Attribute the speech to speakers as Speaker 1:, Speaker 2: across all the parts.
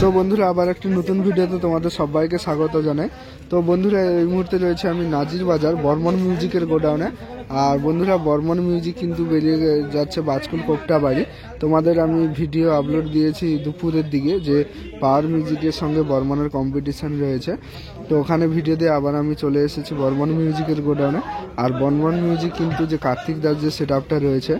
Speaker 1: তো বন্ধুরা আবার একটি নতুন ভিডিওতে তোমাদের সবাইকে স্বাগত জানাই। তো বন্ধুরা এই মুহূর্তে রয়েছে আমি নাজির বাজার বর্মন মিউজিকের গোডাউনে। আর বন্ধুরা বর্মন মিউজিক কিন্তু বেরিয়ে যাচ্ছে বাজকুল কোকটা বাড়ি। তোমাদের আমি ভিডিও আপলোড দিয়েছি দুপুরের দিকে যে পাওয়ার মিউজিকের সঙ্গে বর্মনের কম্পিটিশান রয়েছে। তো ওখানে ভিডিও দিয়ে আবার আমি চলে এসেছি বর্মন মিউজিকের গোডাউনে। আর বর্মন মিউজিক কিন্তু যে কার্তিক দাস যে সেট আপটা রয়েছে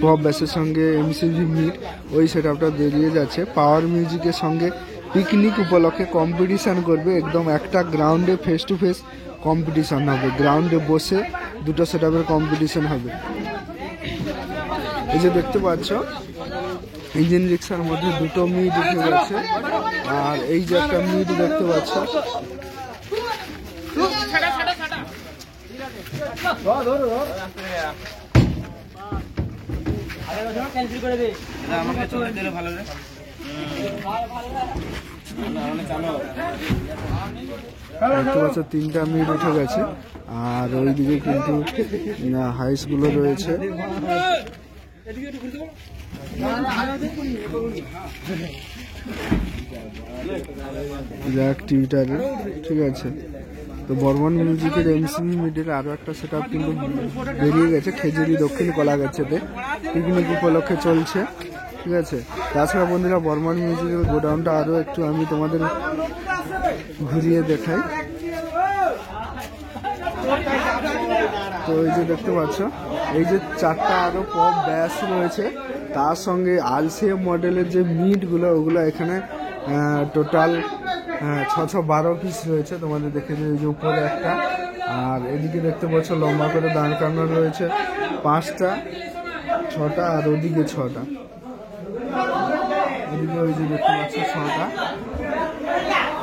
Speaker 1: পপ ব্যাসের সঙ্গে এমসিভি মিট, ওই সেট আপটা বেরিয়ে যাচ্ছে। পাওয়ার মিউজিকের সঙ্গে পিকনিক উপলক্ষে কম্পিটিশান করবে, একদম একটা গ্রাউন্ডে ফেস টু ফেস কম্পিটিশান হবে, গ্রাউন্ডে বসে দুটো সেট আপের কম্পিটিশান হবে। এই যে দেখতে পাচ্ছ ইঞ্জিন রিক্সার মধ্যে দুটো মিট উঠে গেছে। আর এই যে একটা মিট দেখতে পাচ্ছ, দেখতে পাচ্ছ তিনটা মিট উঠে গেছে। আর ওইদিকে কিন্তু হাইস গুলো রয়েছে। ঠিক আছে, তো বর্মন মিউজিকের এমসিভি মিডের আরো একটা সেট আপ কিন্তু বেরিয়ে গেছে খেজুরি দক্ষিণ কলাগাছেতে, পিকনিক উপলক্ষে চলছে। ঠিক আছে, তাছাড়া বন্ধুরা বর্মন মিউজিকের গোডাউনটা আরো একটু আমি তোমাদের ঘুরিয়ে দেখাই। তো এই যে দেখতে পাচ্ছ এই যে চারটা আরো পপ ব্যাস রয়েছে, তার সঙ্গে আলসিএম মডেলের যে মিটগুলো ওগুলো এখানে টোটাল 612 পিস রয়েছে। তোমাদের দেখে যে এই যে উপরে একটা, আর এদিকে দেখতে পাচ্ছ লম্বা করে দাঁড় করানো রয়েছে 5টা 6টা, আর ওদিকে 6টা, ওদিকে ওই যে দেখতে পাচ্ছ 6টা।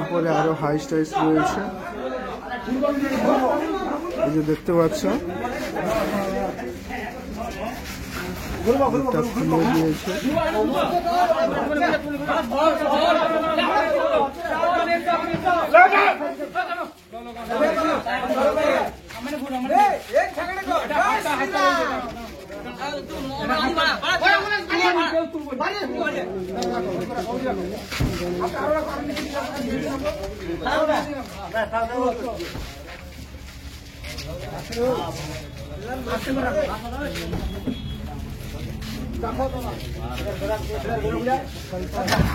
Speaker 1: উপরে আরো হাই স্টাইস রয়েছে, এই যে দেখতে পাচ্ছ খুলে দিয়েছে।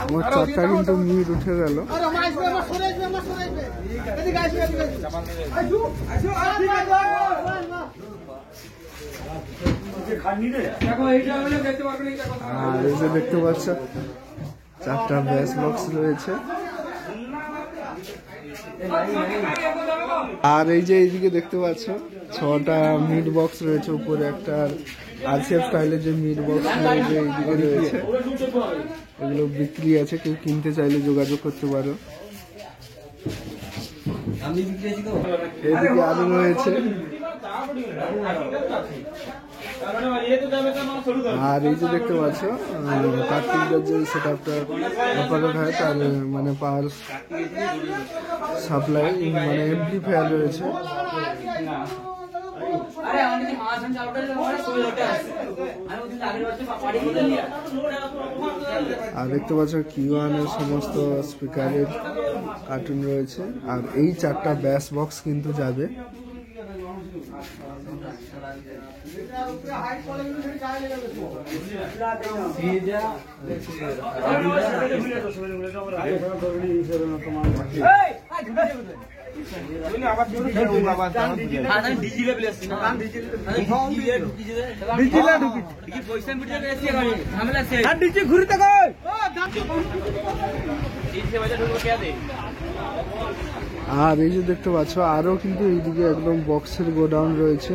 Speaker 1: আমার চারটা কিন্তু মিট উঠে গেল। আর এই যে দেখতে পাচ্ছ চারটা ব্যাস বক্স রয়েছে। আর এই যে এইদিকে দেখতে পাচ্ছ 6টা মিট বক্স রয়েছে, উপরে একটা আরসিএফ স্টাইলের যে মিট বক্স এইদিকে রয়েছে, এগুলো বিক্রি আছে, কেউ কিনতে চাইলে যোগাযোগ করতে পারো। এইদিকে আরো রয়েছে। আর এই যে দেখতে পাচ্ছ কার্তিকের যে সেট আপটা অপারেট হয় তার মানে পাওয়ার সাপ্লাই মানে এমপ্লিফায়ার রয়েছে। আর দেখতে পাচ্ছ Q1 এর সমস্ত স্পিকারের কার্টুন রয়েছে। আর এই চারটা ব্যাস বক্স কিন্তু যাবে। আর এই যে দেখতে পাচ্ছ আরো কিন্তু এইদিকে একদম বক্সের গোডাউন রয়েছে।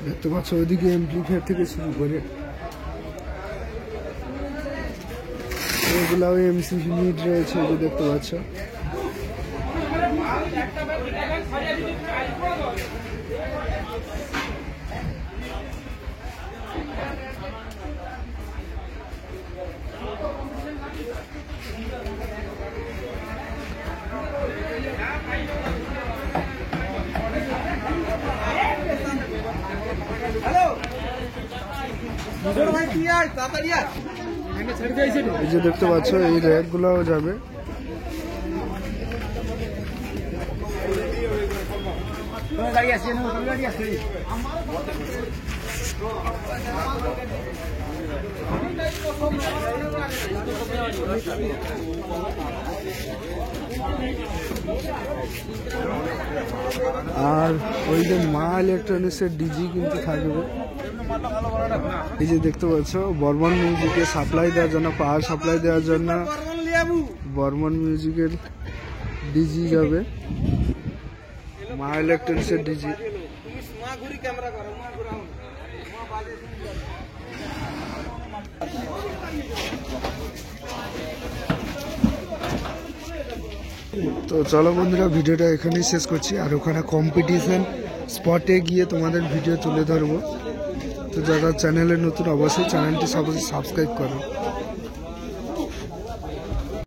Speaker 1: দেখতে পাচ্ছ ওইদিকে এমপ্লিফায়ার থেকে শুরু করে এগুলাও এমসিভি মিট রয়েছে, এই যে দেখতে পাচ্ছ। এই যে দেখতে পাচ্ছ এই র্যাকগুলোও যাবে। আর ওই যে মা ইলেকট্রনিক্সের ডিজি কিন্তু থাকবে। এই যে দেখতে পাচ্ছ বর্মন মিউজিকে সাপ্লাই দেওয়ার জন্য, পাওয়ার সাপ্লাই দেওয়ার জন্য বর্মন মিউজিকের ডিজি যাবে, মা ইলেকট্রনিক্সের ডিজি। তো চলো বন্ধুরা, ভিডিওটা এখানেই শেষ করছি। আর ওখানে কম্পিটিশন স্পটে গিয়ে তোমাদের ভিডিও তুলে ধরবো। তো যারা চ্যানেলে নতুন অবশ্যই চ্যানেলটি সাবস্ক্রাইব করো।